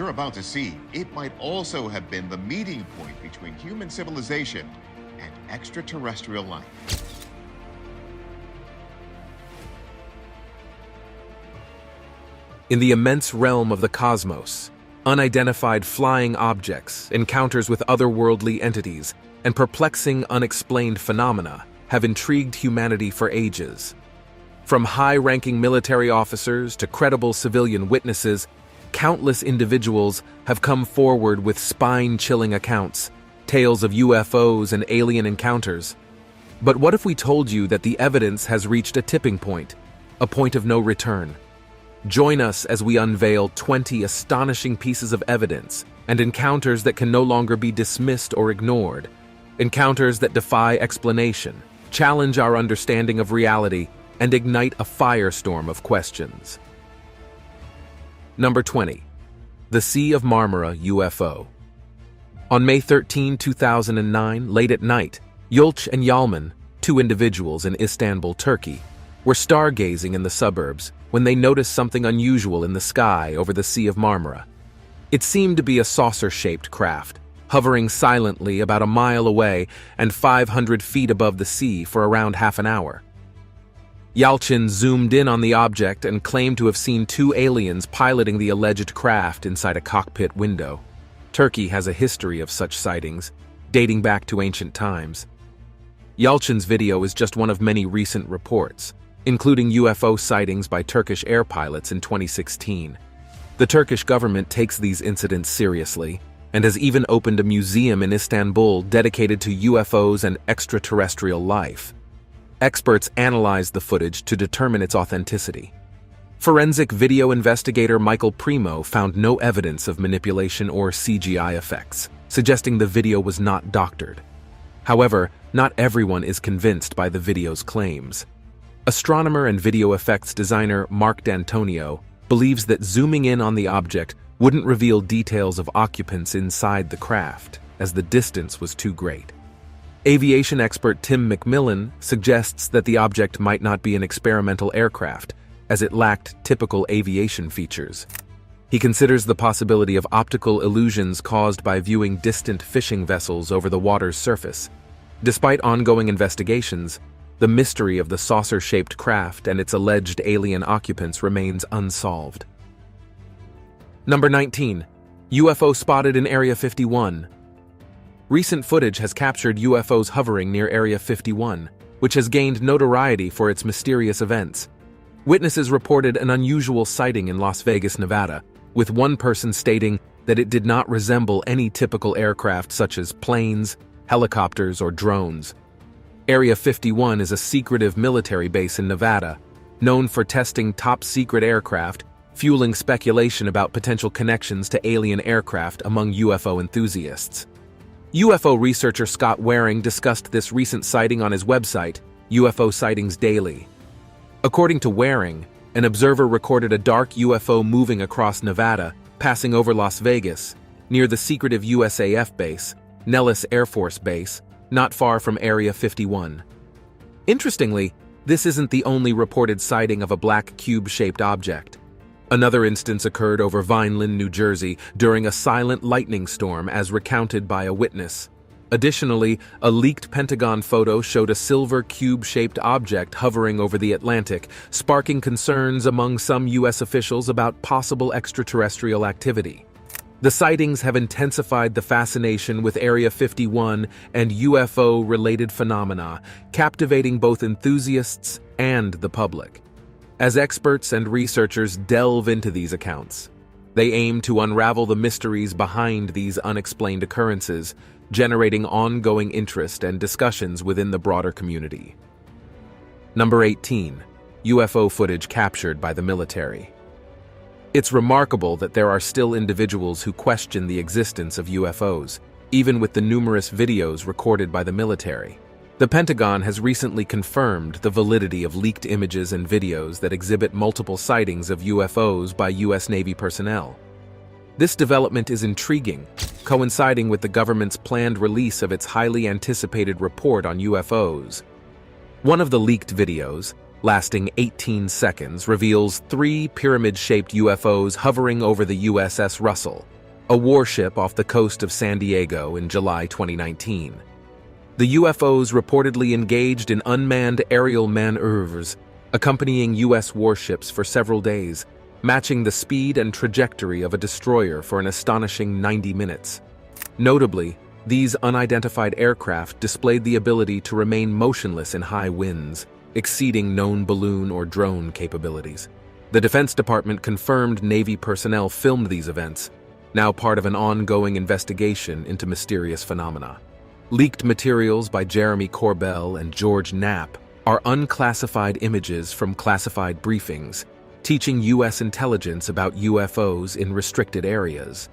you're about to see, it might also have been the meeting point between human civilization and extraterrestrial life. In the immense realm of the cosmos, unidentified flying objects, encounters with otherworldly entities, and perplexing unexplained phenomena have intrigued humanity for ages. From high-ranking military officers to credible civilian witnesses, countless individuals have come forward with spine-chilling accounts, tales of UFOs and alien encounters. But what if we told you that the evidence has reached a tipping point, a point of no return? Join us as we unveil 20 astonishing pieces of evidence and encounters that can no longer be dismissed or ignored. Encounters that defy explanation, challenge our understanding of reality, and ignite a firestorm of questions. Number 20. The Sea of Marmara UFO. On May 13, 2009, late at night, Yulch and Yalman, two individuals in Istanbul, Turkey, were stargazing in the suburbs when they noticed something unusual in the sky over the Sea of Marmara. It seemed to be a saucer-shaped craft, hovering silently about a mile away and 500 feet above the sea for around half an hour. Yalchin zoomed in on the object and claimed to have seen two aliens piloting the alleged craft inside a cockpit window. Turkey has a history of such sightings, dating back to ancient times. Yalchin's video is just one of many recent reports, including UFO sightings by Turkish air pilots in 2016. The Turkish government takes these incidents seriously and has even opened a museum in Istanbul dedicated to UFOs and extraterrestrial life. Experts analyzed the footage to determine its authenticity. Forensic video investigator Michael Primo found no evidence of manipulation or CGI effects, suggesting the video was not doctored. However, not everyone is convinced by the video's claims. Astronomer and video effects designer Mark D'Antonio believes that zooming in on the object wouldn't reveal details of occupants inside the craft, as the distance was too great. Aviation expert Tim McMillan suggests that the object might not be an experimental aircraft, as it lacked typical aviation features. He considers the possibility of optical illusions caused by viewing distant fishing vessels over the water's surface. Despite ongoing investigations, the mystery of the saucer-shaped craft and its alleged alien occupants remains unsolved. Number 19. UFO spotted in Area 51. Recent footage has captured UFOs hovering near Area 51, which has gained notoriety for its mysterious events. Witnesses reported an unusual sighting in Las Vegas, Nevada, with one person stating that it did not resemble any typical aircraft such as planes, helicopters, or drones. Area 51 is a secretive military base in Nevada, known for testing top-secret aircraft, fueling speculation about potential connections to alien aircraft among UFO enthusiasts. UFO researcher Scott Waring discussed this recent sighting on his website, UFO Sightings Daily. According to Waring, an observer recorded a dark UFO moving across Nevada, passing over Las Vegas, near the secretive USAF base, Nellis Air Force Base, not far from Area 51. Interestingly, this isn't the only reported sighting of a black cube-shaped object. Another instance occurred over Vineland, New Jersey, during a silent lightning storm as recounted by a witness. Additionally, a leaked Pentagon photo showed a silver cube-shaped object hovering over the Atlantic, sparking concerns among some U.S. officials about possible extraterrestrial activity. The sightings have intensified the fascination with Area 51 and UFO-related phenomena, captivating both enthusiasts and the public. As experts and researchers delve into these accounts, they aim to unravel the mysteries behind these unexplained occurrences, generating ongoing interest and discussions within the broader community. Number 18. UFO footage captured by the military. It's remarkable that there are still individuals who question the existence of UFOs, even with the numerous videos recorded by the military. The Pentagon has recently confirmed the validity of leaked images and videos that exhibit multiple sightings of UFOs by U.S. Navy personnel. This development is intriguing, coinciding with the government's planned release of its highly anticipated report on UFOs. One of the leaked videos, lasting 18 seconds, reveals 3 pyramid-shaped UFOs hovering over the USS Russell, a warship off the coast of San Diego in July 2019. The UFOs reportedly engaged in unmanned aerial maneuvers, accompanying U.S. warships for several days, matching the speed and trajectory of a destroyer for an astonishing 90 minutes. Notably, these unidentified aircraft displayed the ability to remain motionless in high winds, exceeding known balloon or drone capabilities. The Defense Department confirmed Navy personnel filmed these events, now part of an ongoing investigation into mysterious phenomena. Leaked materials by Jeremy Corbell and George Knapp are unclassified images from classified briefings, teaching U.S. intelligence about UFOs in restricted areas.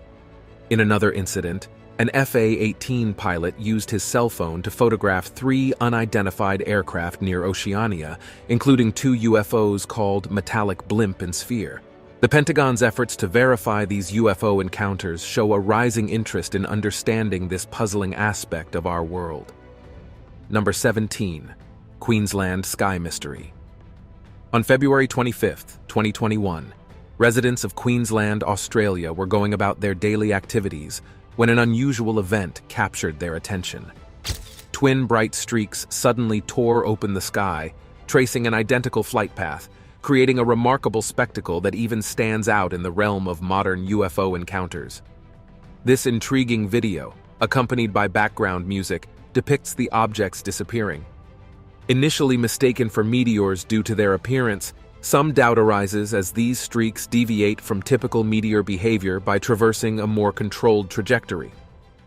In another incident, an FA-18 pilot used his cell phone to photograph 3 unidentified aircraft near Oceania, including 2 UFOs called Metallic Blimp and Sphere. The Pentagon's efforts to verify these UFO encounters show a rising interest in understanding this puzzling aspect of our world. Number 17. Queensland Sky Mystery. On February 25, 2021, residents of Queensland, Australia were going about their daily activities when an unusual event captured their attention. Twin bright streaks suddenly tore open the sky, tracing an identical flight path, creating a remarkable spectacle that even stands out in the realm of modern UFO encounters. This intriguing video, accompanied by background music, depicts the objects disappearing. Initially mistaken for meteors due to their appearance, some doubt arises as these streaks deviate from typical meteor behavior by traversing a more controlled trajectory.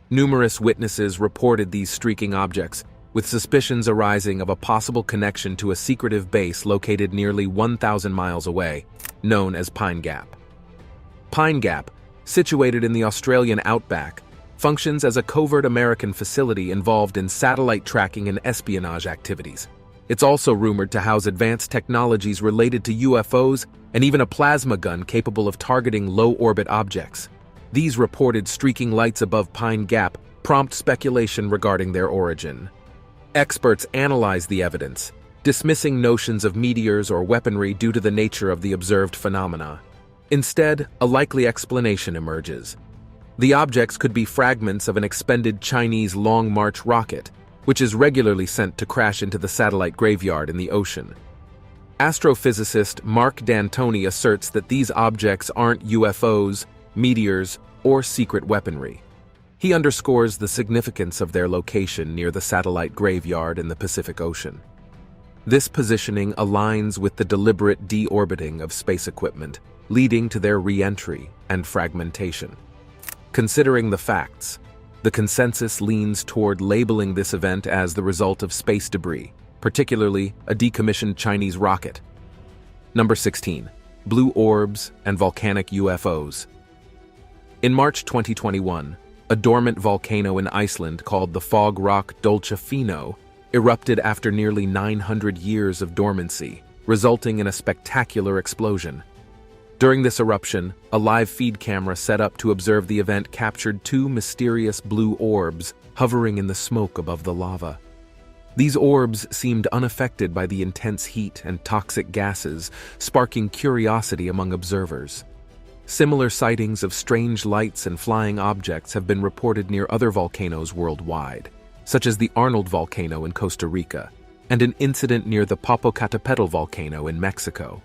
Numerous witnesses reported these streaking objects, with suspicions arising of a possible connection to a secretive base located nearly 1,000 miles away, known as Pine Gap. Pine Gap, situated in the Australian outback, functions as a covert American facility involved in satellite tracking and espionage activities. It's also rumored to house advanced technologies related to UFOs and even a plasma gun capable of targeting low-orbit objects. These reported streaking lights above Pine Gap prompt speculation regarding their origin. Experts analyze the evidence, dismissing notions of meteors or weaponry due to the nature of the observed phenomena. Instead, a likely explanation emerges. The objects could be fragments of an expended Chinese Long March rocket, which is regularly sent to crash into the satellite graveyard in the ocean. Astrophysicist Mark D'Antoni asserts that these objects aren't UFOs, meteors, or secret weaponry. He underscores the significance of their location near the satellite graveyard in the Pacific Ocean. This positioning aligns with the deliberate deorbiting of space equipment, leading to their re-entry and fragmentation. Considering the facts, the consensus leans toward labeling this event as the result of space debris, particularly a decommissioned Chinese rocket. Number 16. Blue orbs and volcanic UFOs. In March 2021, a dormant volcano in Iceland called the Fog Rock Dolcefino erupted after nearly 900 years of dormancy, resulting in a spectacular explosion. During this eruption, a live feed camera set up to observe the event captured 2 mysterious blue orbs hovering in the smoke above the lava. These orbs seemed unaffected by the intense heat and toxic gases, sparking curiosity among observers. Similar sightings of strange lights and flying objects have been reported near other volcanoes worldwide, such as the Arnold volcano in Costa Rica, and an incident near the Popocatépetl volcano in Mexico.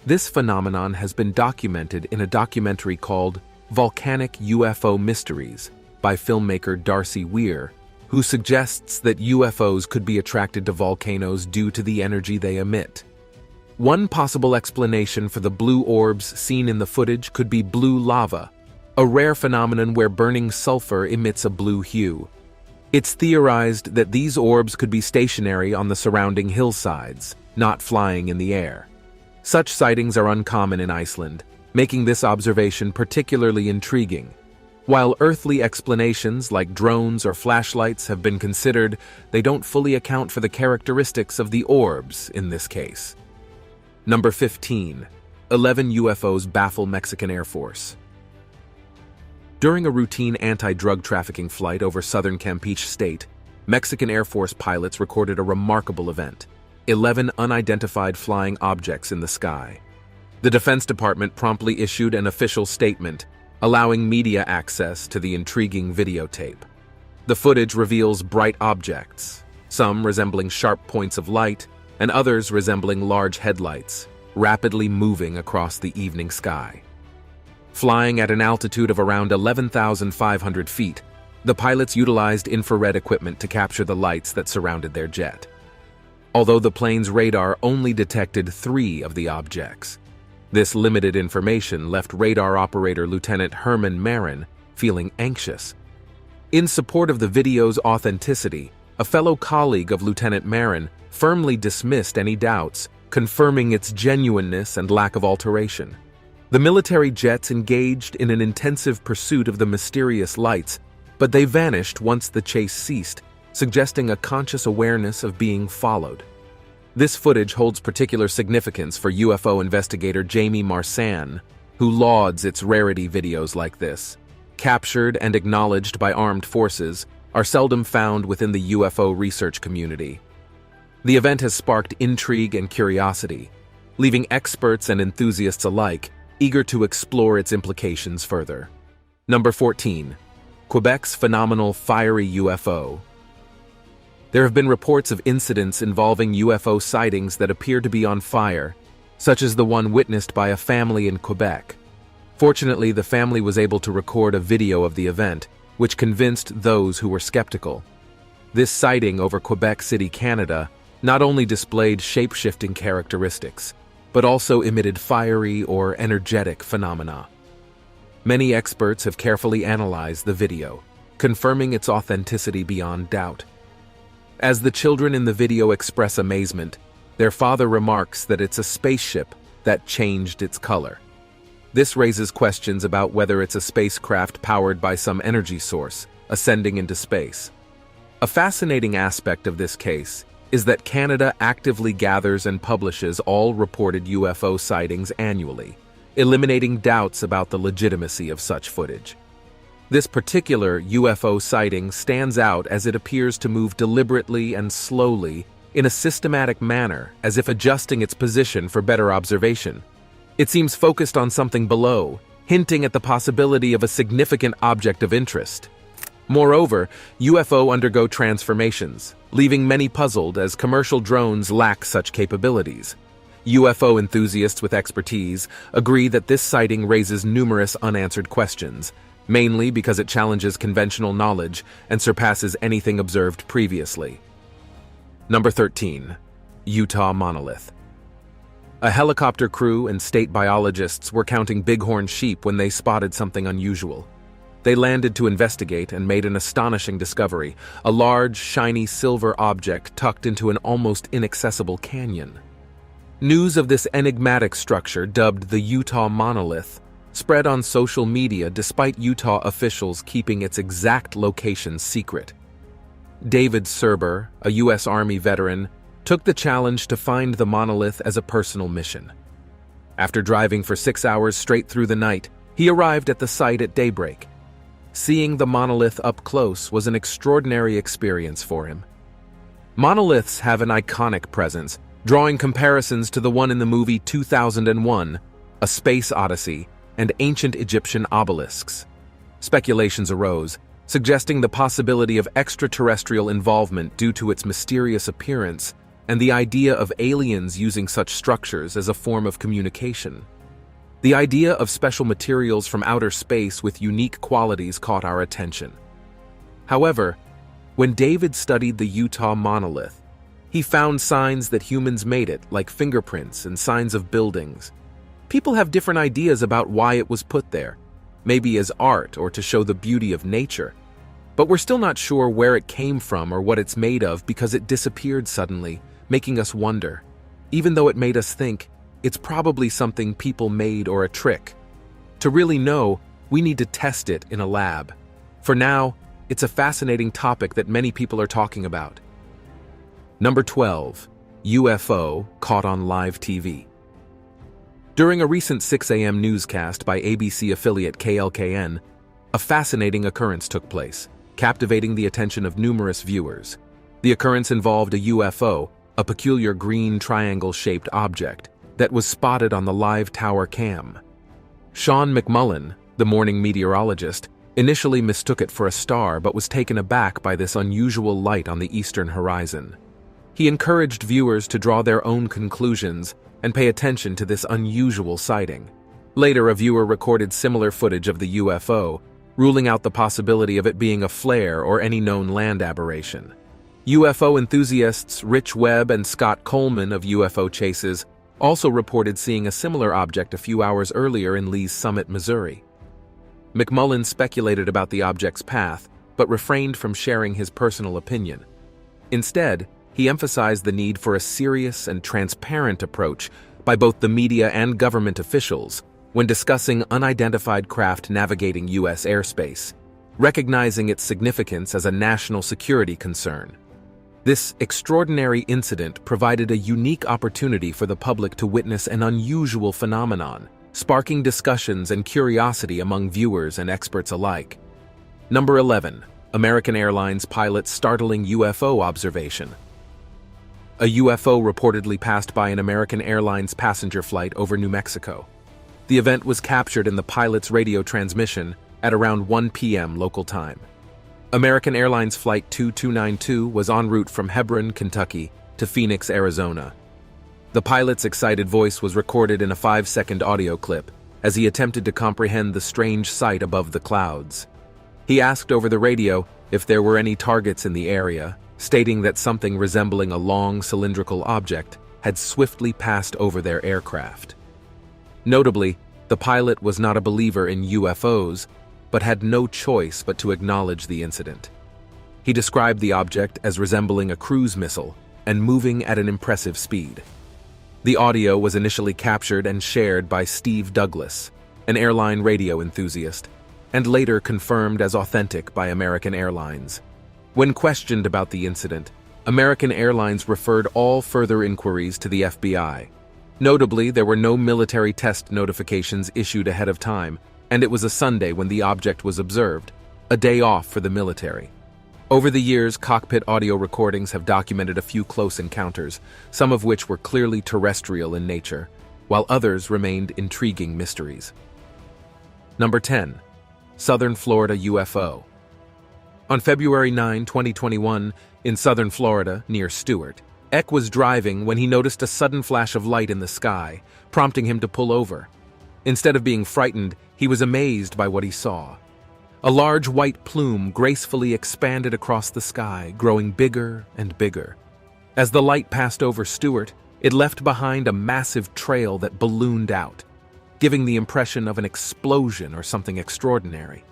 This phenomenon has been documented in a documentary called Volcanic UFO Mysteries by filmmaker Darcy Weir, who suggests that UFOs could be attracted to volcanoes due to the energy they emit. One possible explanation for the blue orbs seen in the footage could be blue lava, a rare phenomenon where burning sulfur emits a blue hue. It's theorized that these orbs could be stationary on the surrounding hillsides, not flying in the air. Such sightings are uncommon in Iceland, making this observation particularly intriguing. While earthly explanations like drones or flashlights have been considered, they don't fully account for the characteristics of the orbs in this case. Number 15. 11 UFOs baffle Mexican Air Force. During a routine anti-drug trafficking flight over southern Campeche state, Mexican Air Force pilots recorded a remarkable event: 11 unidentified flying objects in the sky. The Defense Department promptly issued an official statement, allowing media access to the intriguing videotape. The footage reveals bright objects, some resembling sharp points of light, and others resembling large headlights, rapidly moving across the evening sky. Flying at an altitude of around 11,500 feet, the pilots utilized infrared equipment to capture the lights that surrounded their jet. Although the plane's radar only detected 3 of the objects, this limited information left radar operator Lieutenant Herman Marin feeling anxious. In support of the video's authenticity, a fellow colleague of Lieutenant Marin firmly dismissed any doubts, confirming its genuineness and lack of alteration. The military jets engaged in an intensive pursuit of the mysterious lights, but they vanished once the chase ceased, suggesting a conscious awareness of being followed. This footage holds particular significance for UFO investigator Jamie Marsan, who lauds its rarity. Videos like this, captured and acknowledged by armed forces, are seldom found within the UFO research community. The event has sparked intrigue and curiosity, leaving experts and enthusiasts alike eager to explore its implications further. Number 14. Quebec's phenomenal fiery UFO. There have been reports of incidents involving UFO sightings that appear to be on fire, such as the one witnessed by a family in Quebec. Fortunately, the family was able to record a video of the event, which convinced those who were skeptical. This sighting over Quebec City, Canada, not only displayed shape-shifting characteristics, but also emitted fiery or energetic phenomena. Many experts have carefully analyzed the video, confirming its authenticity beyond doubt. As the children in the video express amazement, their father remarks that it's a spaceship that changed its color. This raises questions about whether it's a spacecraft powered by some energy source, ascending into space. A fascinating aspect of this case is that Canada actively gathers and publishes all reported UFO sightings annually, eliminating doubts about the legitimacy of such footage. This particular UFO sighting stands out as it appears to move deliberately and slowly in a systematic manner, as if adjusting its position for better observation. It seems focused on something below, hinting at the possibility of a significant object of interest. Moreover, UFO undergo transformations, leaving many puzzled as commercial drones lack such capabilities. UFO enthusiasts with expertise agree that this sighting raises numerous unanswered questions, mainly because it challenges conventional knowledge and surpasses anything observed previously. Number 13. Utah Monolith. A helicopter crew and state biologists were counting bighorn sheep when they spotted something unusual. They landed to investigate and made an astonishing discovery: a large, shiny silver object tucked into an almost inaccessible canyon. News of this enigmatic structure, dubbed the Utah Monolith, spread on social media despite Utah officials keeping its exact location secret. David Serber, a U.S. Army veteran, took the challenge to find the monolith as a personal mission. After driving for 6 hours straight through the night, he arrived at the site at daybreak. Seeing the monolith up close was an extraordinary experience for him. Monoliths have an iconic presence, drawing comparisons to the one in the movie 2001, A Space Odyssey, and ancient Egyptian obelisks. Speculations arose, suggesting the possibility of extraterrestrial involvement due to its mysterious appearance and the idea of aliens using such structures as a form of communication. The idea of special materials from outer space with unique qualities caught our attention. However, when David studied the Utah monolith, he found signs that humans made it, like fingerprints and signs of buildings. People have different ideas about why it was put there, maybe as art or to show the beauty of nature. But we're still not sure where it came from or what it's made of because it disappeared suddenly, making us wonder. Even though it made us think, it's probably something people made or a trick. To really know, we need to test it in a lab. For now, it's a fascinating topic that many people are talking about. Number 12. UFO caught on live TV. During a recent 6 a.m. newscast by ABC affiliate KLKN, a fascinating occurrence took place, captivating the attention of numerous viewers. The occurrence involved a UFO, a peculiar green triangle-shaped object, that was spotted on the live tower cam. Sean McMullen, the morning meteorologist, initially mistook it for a star but was taken aback by this unusual light on the eastern horizon. He encouraged viewers to draw their own conclusions and pay attention to this unusual sighting. Later, a viewer recorded similar footage of the UFO, ruling out the possibility of it being a flare or any known land aberration. UFO enthusiasts Rich Webb and Scott Coleman of UFO Chases also reported seeing a similar object a few hours earlier in Lee's Summit, Missouri. McMullen speculated about the object's path, but refrained from sharing his personal opinion. Instead, he emphasized the need for a serious and transparent approach by both the media and government officials when discussing unidentified craft navigating U.S. airspace, recognizing its significance as a national security concern. This extraordinary incident provided a unique opportunity for the public to witness an unusual phenomenon, sparking discussions and curiosity among viewers and experts alike. Number 11. American Airlines pilot's startling UFO observation. A UFO reportedly passed by an American Airlines passenger flight over New Mexico. The event was captured in the pilot's radio transmission at around 1 p.m. local time. American Airlines Flight 2292 was en route from Hebron, Kentucky, to Phoenix, Arizona. The pilot's excited voice was recorded in a 5-second audio clip as he attempted to comprehend the strange sight above the clouds. He asked over the radio if there were any targets in the area, stating that something resembling a long cylindrical object had swiftly passed over their aircraft. Notably, the pilot was not a believer in UFOs, but had no choice but to acknowledge the incident. He described the object as resembling a cruise missile and moving at an impressive speed. The audio was initially captured and shared by Steve Douglas, an airline radio enthusiast, and later confirmed as authentic by American Airlines. When questioned about the incident, American Airlines referred all further inquiries to the FBI. Notably, there were no military test notifications issued ahead of time, and it was a Sunday when the object was observed, a day off for the military. Over the years, cockpit audio recordings have documented a few close encounters, some of which were clearly terrestrial in nature, while others remained intriguing mysteries. Number 10. Southern Florida UFO. On February 9, 2021, in southern Florida, near Stewart, Eck was driving when he noticed a sudden flash of light in the sky, prompting him to pull over. Instead of being frightened, he was amazed by what he saw. A large white plume gracefully expanded across the sky, growing bigger and bigger. As the light passed over Stewart, it left behind a massive trail that ballooned out, giving the impression of an explosion or something extraordinary.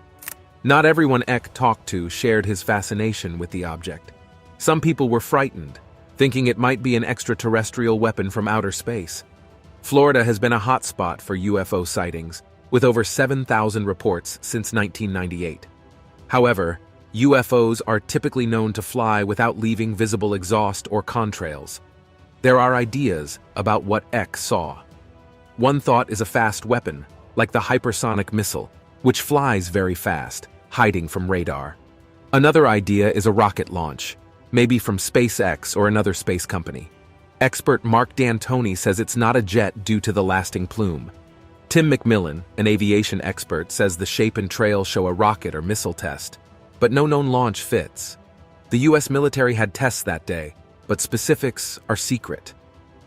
Not everyone Eck talked to shared his fascination with the object. Some people were frightened, thinking it might be an extraterrestrial weapon from outer space. Florida has been a hotspot for UFO sightings, with over 7,000 reports since 1998. However, UFOs are typically known to fly without leaving visible exhaust or contrails. There are ideas about what Eck saw. One thought is a fast weapon, like the hypersonic missile, which flies very fast, hiding from radar. Another idea is a rocket launch, maybe from SpaceX or another space company. Expert Mark D'Antoni says it's not a jet due to the lasting plume. Tim McMillan, an aviation expert, says the shape and trail show a rocket or missile test, but no known launch fits. The U.S. military had tests that day, but specifics are secret.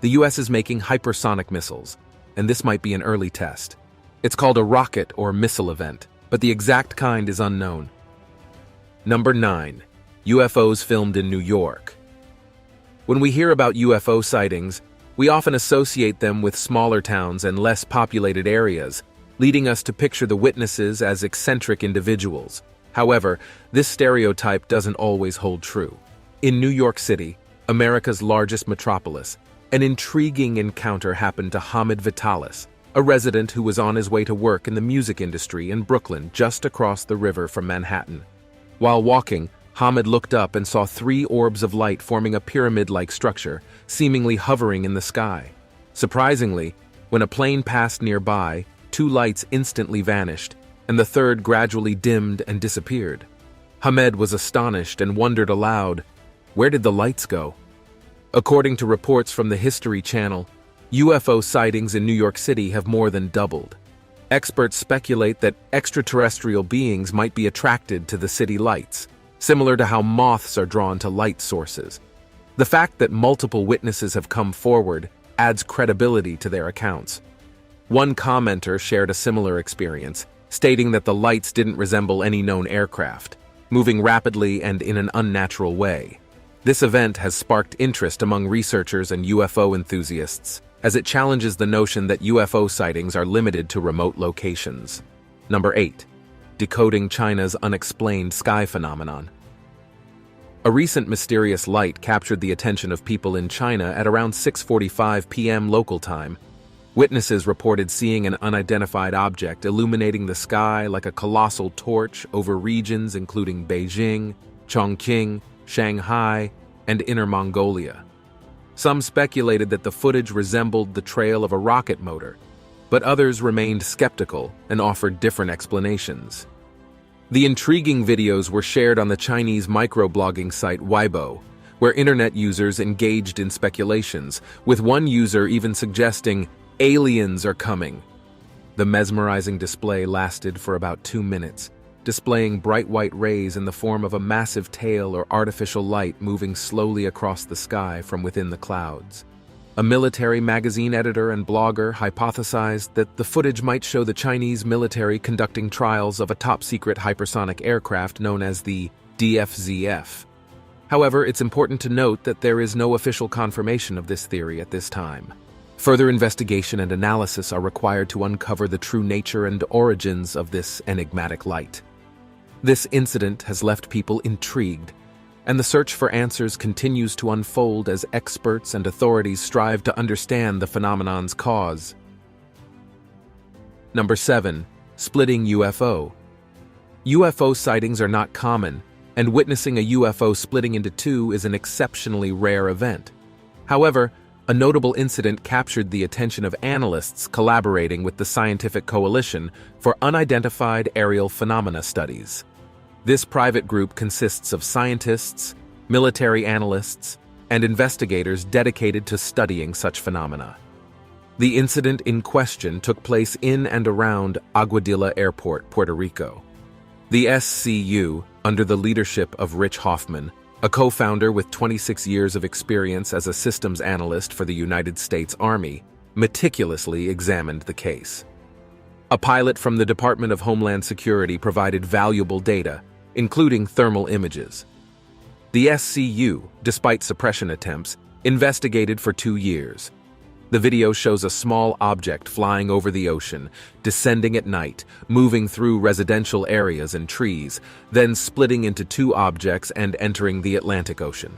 The U.S. is making hypersonic missiles, and this might be an early test. It's called a rocket or missile event, but the exact kind is unknown. Number 9. UFOs filmed in New York. When we hear about UFO sightings, we often associate them with smaller towns and less populated areas, leading us to picture the witnesses as eccentric individuals. However, this stereotype doesn't always hold true. In New York City, America's largest metropolis, an intriguing encounter happened to Hamid Vitalis, a resident who was on his way to work in the music industry in Brooklyn, just across the river from Manhattan. While walking, Hamid looked up and saw 3 orbs of light forming a pyramid-like structure, seemingly hovering in the sky. Surprisingly, when a plane passed nearby, 2 lights instantly vanished, and the third gradually dimmed and disappeared. Hamid was astonished and wondered aloud, where did the lights go? According to reports from the History Channel, UFO sightings in New York City have more than doubled. Experts speculate that extraterrestrial beings might be attracted to the city lights, similar to how moths are drawn to light sources. The fact that multiple witnesses have come forward adds credibility to their accounts. One commenter shared a similar experience, stating that the lights didn't resemble any known aircraft, moving rapidly and in an unnatural way. This event has sparked interest among researchers and UFO enthusiasts, as it challenges the notion that UFO sightings are limited to remote locations. Number 8. Decoding China's unexplained sky phenomenon. A recent mysterious light captured the attention of people in China at around 6:45 p.m. local time. Witnesses reported seeing an unidentified object illuminating the sky like a colossal torch over regions including Beijing, Chongqing, Shanghai, and Inner Mongolia. Some speculated that the footage resembled the trail of a rocket motor, but others remained skeptical and offered different explanations. The intriguing videos were shared on the Chinese microblogging site Weibo, where internet users engaged in speculations, with one user even suggesting, "Aliens are coming." The mesmerizing display lasted for about 2 minutes, displaying bright white rays in the form of a massive tail or artificial light moving slowly across the sky from within the clouds. A military magazine editor and blogger hypothesized that the footage might show the Chinese military conducting trials of a top-secret hypersonic aircraft known as the DFZF. However, it's important to note that there is no official confirmation of this theory at this time. Further investigation and analysis are required to uncover the true nature and origins of this enigmatic light. This incident has left people intrigued, and the search for answers continues to unfold as experts and authorities strive to understand the phenomenon's cause. Number 7. Splitting UFO. UFO sightings are not common, and witnessing a UFO splitting into two is an exceptionally rare event. However, a notable incident captured the attention of analysts collaborating with the Scientific Coalition for Unidentified Aerial Phenomena Studies. This private group consists of scientists, military analysts, and investigators dedicated to studying such phenomena. The incident in question took place in and around Aguadilla Airport, Puerto Rico. The SCU, under the leadership of Rich Hoffman, a co-founder with 26 years of experience as a systems analyst for the United States Army, meticulously examined the case. A pilot from the Department of Homeland Security provided valuable data, including thermal images. The SCU, despite suppression attempts, investigated for 2 years. The video shows a small object flying over the ocean, descending at night, moving through residential areas and trees, then splitting into 2 objects and entering the Atlantic Ocean.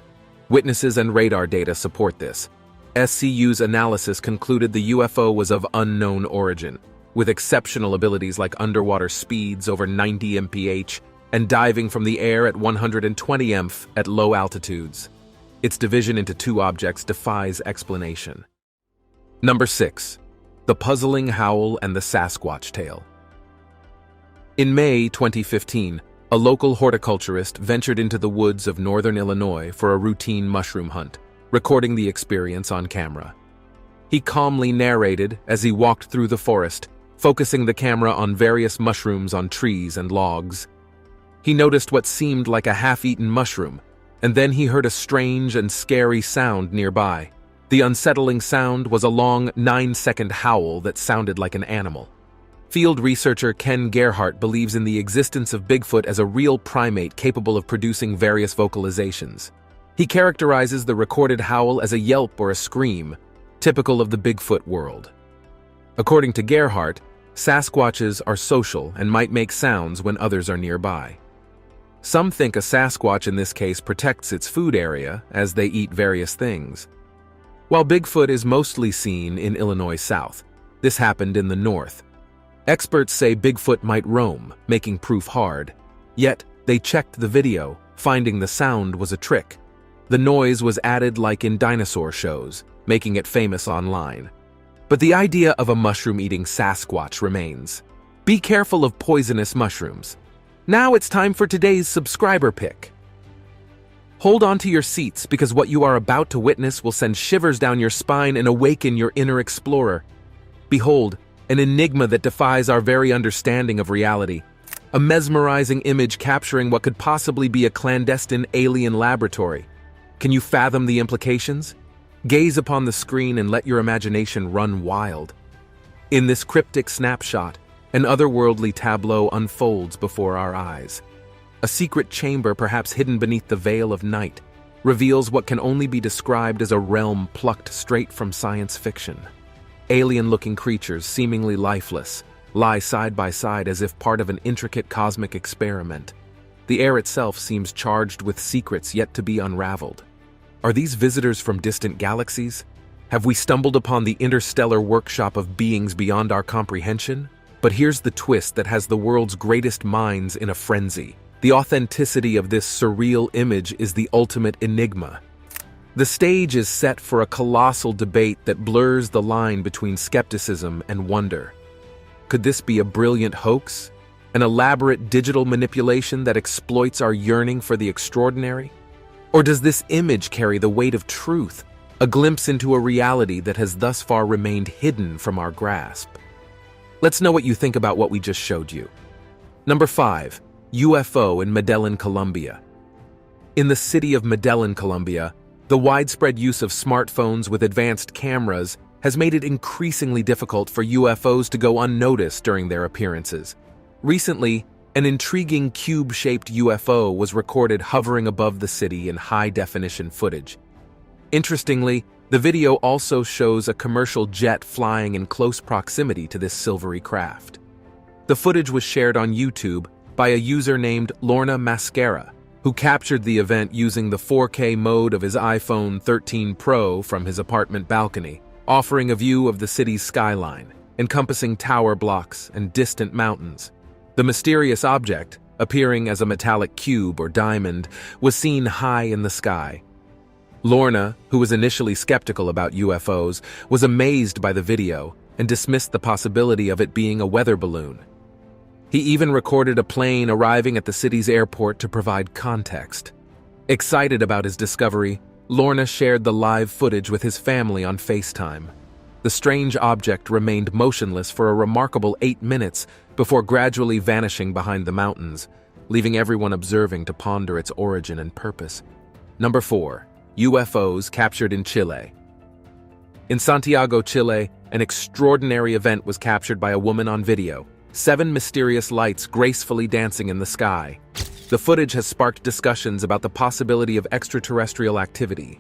Witnesses and radar data support this. SCU's analysis concluded the UFO was of unknown origin, with exceptional abilities like underwater speeds over 90 mph and diving from the air at 120 mph at low altitudes. Its division into 2 objects defies explanation. Number 6. The Puzzling Howl and the Sasquatch Tale. In May 2015, a local horticulturist ventured into the woods of northern Illinois for a routine mushroom hunt, recording the experience on camera. He calmly narrated as he walked through the forest, focusing the camera on various mushrooms on trees and logs. He noticed what seemed like a half-eaten mushroom, and then he heard a strange and scary sound nearby. The unsettling sound was a long 9-second howl that sounded like an animal. Field researcher Ken Gerhardt believes in the existence of Bigfoot as a real primate capable of producing various vocalizations. He characterizes the recorded howl as a yelp or a scream, typical of the Bigfoot world. According to Gerhardt, Sasquatches are social and might make sounds when others are nearby. Some think a Sasquatch in this case protects its food area as they eat various things. While Bigfoot is mostly seen in Illinois South, this happened in the North. Experts say Bigfoot might roam, making proof hard. Yet, they checked the video, finding the sound was a trick. The noise was added like in dinosaur shows, making it famous online. But the idea of a mushroom-eating Sasquatch remains. Be careful of poisonous mushrooms. Now it's time for today's subscriber pick. Hold on to your seats because what you are about to witness will send shivers down your spine and awaken your inner explorer. Behold, an enigma that defies our very understanding of reality. A mesmerizing image capturing what could possibly be a clandestine alien laboratory. Can you fathom the implications? Gaze upon the screen and let your imagination run wild. In this cryptic snapshot, an otherworldly tableau unfolds before our eyes. A secret chamber, perhaps hidden beneath the veil of night, reveals what can only be described as a realm plucked straight from science fiction. Alien-looking creatures, seemingly lifeless, lie side by side as if part of an intricate cosmic experiment. The air itself seems charged with secrets yet to be unraveled. Are these visitors from distant galaxies? Have we stumbled upon the interstellar workshop of beings beyond our comprehension? But here's the twist that has the world's greatest minds in a frenzy. The authenticity of this surreal image is the ultimate enigma. The stage is set for a colossal debate that blurs the line between skepticism and wonder. Could this be a brilliant hoax? An elaborate digital manipulation that exploits our yearning for the extraordinary? Or does this image carry the weight of truth, a glimpse into a reality that has thus far remained hidden from our grasp? Let's know what you think about what we just showed you. Number 5. UFO in Medellin, Colombia. In the city of Medellin, Colombia, the widespread use of smartphones with advanced cameras has made it increasingly difficult for UFOs to go unnoticed during their appearances. Recently, an intriguing cube-shaped UFO was recorded hovering above the city in high-definition footage. Interestingly, the video also shows a commercial jet flying in close proximity to this silvery craft. The footage was shared on YouTube by a user named Lorna Mascara, who captured the event using the 4K mode of his iPhone 13 Pro from his apartment balcony, offering a view of the city's skyline, encompassing tower blocks and distant mountains. The mysterious object, appearing as a metallic cube or diamond, was seen high in the sky. Lorna, who was initially skeptical about UFOs, was amazed by the video and dismissed the possibility of it being a weather balloon. He even recorded a plane arriving at the city's airport to provide context. Excited about his discovery, Lorna shared the live footage with his family on FaceTime. The strange object remained motionless for a remarkable 8 minutes before gradually vanishing behind the mountains, leaving everyone observing to ponder its origin and purpose. Number 4. UFOs captured in Chile. In Santiago, Chile, an extraordinary event was captured by a woman on video. 7 mysterious lights gracefully dancing in the sky. The footage has sparked discussions about the possibility of extraterrestrial activity.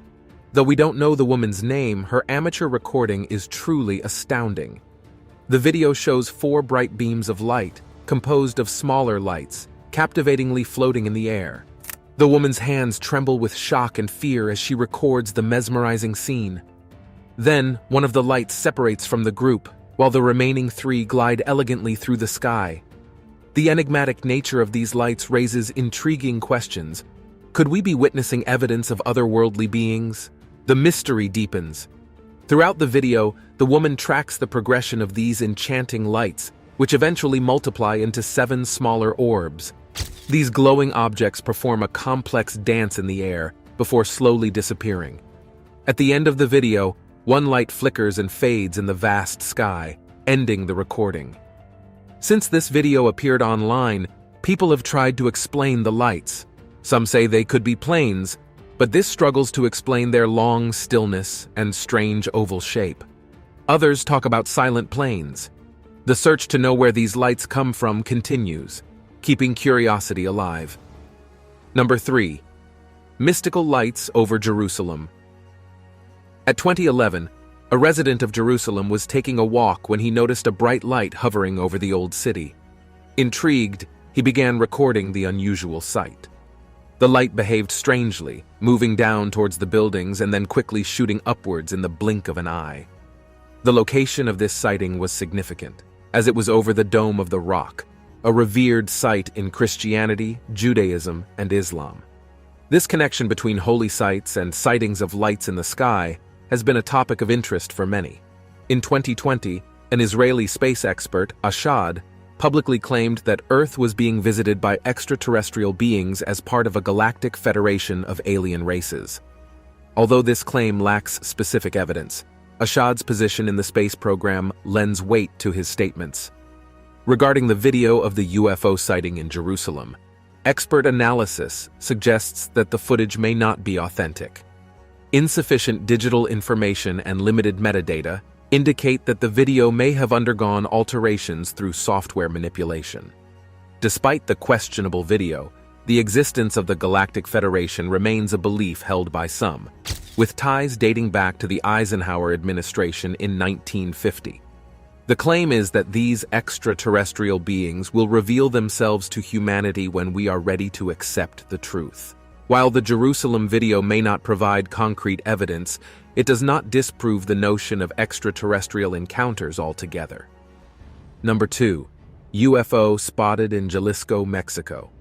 Though we don't know the woman's name, her amateur recording is truly astounding. The video shows 4 bright beams of light, composed of smaller lights, captivatingly floating in the air. The woman's hands tremble with shock and fear as she records the mesmerizing scene. Then, one of the lights separates from the group, while the remaining 3 glide elegantly through the sky. The enigmatic nature of these lights raises intriguing questions. Could we be witnessing evidence of otherworldly beings? The mystery deepens. Throughout the video, the woman tracks the progression of these enchanting lights, which eventually multiply into 7 smaller orbs. These glowing objects perform a complex dance in the air before slowly disappearing. At the end of the video, one light flickers and fades in the vast sky, ending the recording. Since this video appeared online, people have tried to explain the lights. Some say they could be planes, but this struggles to explain their long stillness and strange oval shape. Others talk about silent planes. The search to know where these lights come from continues, keeping curiosity alive. Number 3. Mystical lights over Jerusalem. At 2011, a resident of Jerusalem was taking a walk when he noticed a bright light hovering over the old city. Intrigued, he began recording the unusual sight. The light behaved strangely, moving down towards the buildings and then quickly shooting upwards in the blink of an eye. The location of this sighting was significant, as it was over the Dome of the Rock, a revered site in Christianity, Judaism, and Islam. This connection between holy sites and sightings of lights in the sky has been a topic of interest for many. In 2020, an Israeli space expert, Ashad, publicly claimed that Earth was being visited by extraterrestrial beings as part of a galactic federation of alien races. Although this claim lacks specific evidence, Ashad's position in the space program lends weight to his statements. Regarding the video of the UFO sighting in Jerusalem, expert analysis suggests that the footage may not be authentic. Insufficient digital information and limited metadata indicate that the video may have undergone alterations through software manipulation. Despite the questionable video, the existence of the Galactic Federation remains a belief held by some, with ties dating back to the Eisenhower administration in 1950. The claim is that these extraterrestrial beings will reveal themselves to humanity when we are ready to accept the truth. While the Jerusalem video may not provide concrete evidence, it does not disprove the notion of extraterrestrial encounters altogether. Number 2. UFO spotted in Jalisco, Mexico.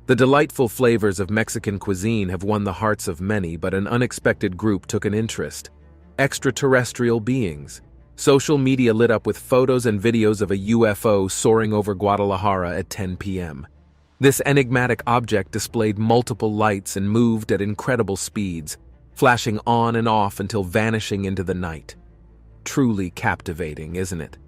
The delightful flavors of Mexican cuisine have won the hearts of many, but an unexpected group took an interest: extraterrestrial beings. Social media lit up with photos and videos of a UFO soaring over Guadalajara at 10 p.m. This enigmatic object displayed multiple lights and moved at incredible speeds, flashing on and off until vanishing into the night. Truly captivating, isn't it?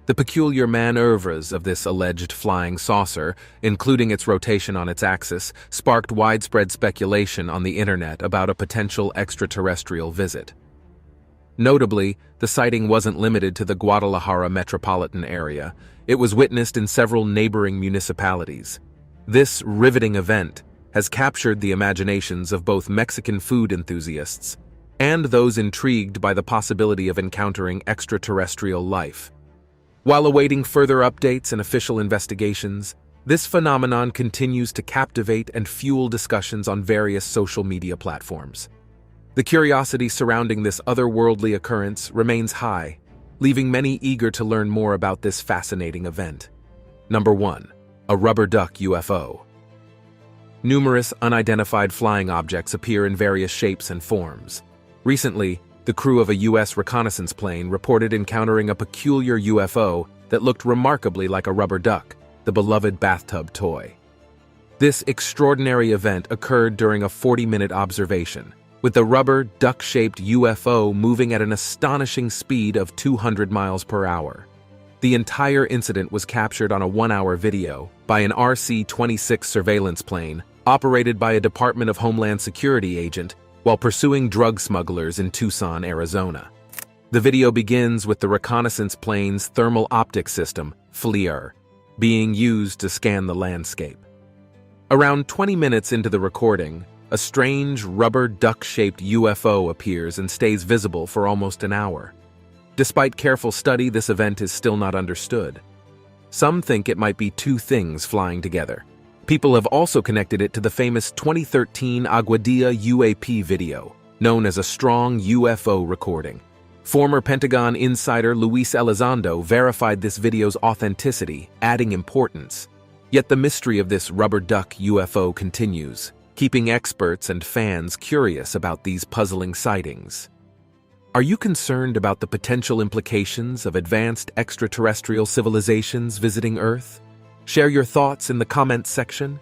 The peculiar manœuvres of this alleged flying saucer, including its rotation on its axis, sparked widespread speculation on the internet about a potential extraterrestrial visit. Notably, the sighting wasn't limited to the Guadalajara metropolitan area. It was witnessed in several neighboring municipalities. This riveting event has captured the imaginations of both Mexican food enthusiasts and those intrigued by the possibility of encountering extraterrestrial life. While awaiting further updates and official investigations, this phenomenon continues to captivate and fuel discussions on various social media platforms. The curiosity surrounding this otherworldly occurrence remains high, leaving many eager to learn more about this fascinating event. Number 1. A rubber duck UFO. Numerous unidentified flying objects appear in various shapes and forms. Recently, the crew of a U.S. reconnaissance plane reported encountering a peculiar UFO that looked remarkably like a rubber duck, the beloved bathtub toy. This extraordinary event occurred during a 40-minute observation, with the rubber, duck-shaped UFO moving at an astonishing speed of 200 miles per hour. The entire incident was captured on a 1-hour video by an RC-26 surveillance plane operated by a Department of Homeland Security agent while pursuing drug smugglers in Tucson, Arizona. The video begins with the reconnaissance plane's thermal optic system, FLIR, being used to scan the landscape. Around 20 minutes into the recording, a strange rubber duck-shaped UFO appears and stays visible for almost an hour. Despite careful study, this event is still not understood. Some think it might be two things flying together. People have also connected it to the famous 2013 Aguadilla UAP video, known as a strong UFO recording. Former Pentagon insider Luis Elizondo verified this video's authenticity, adding importance. Yet the mystery of this rubber duck UFO continues, keeping experts and fans curious about these puzzling sightings. Are you concerned about the potential implications of advanced extraterrestrial civilizations visiting Earth? Share your thoughts in the comments section.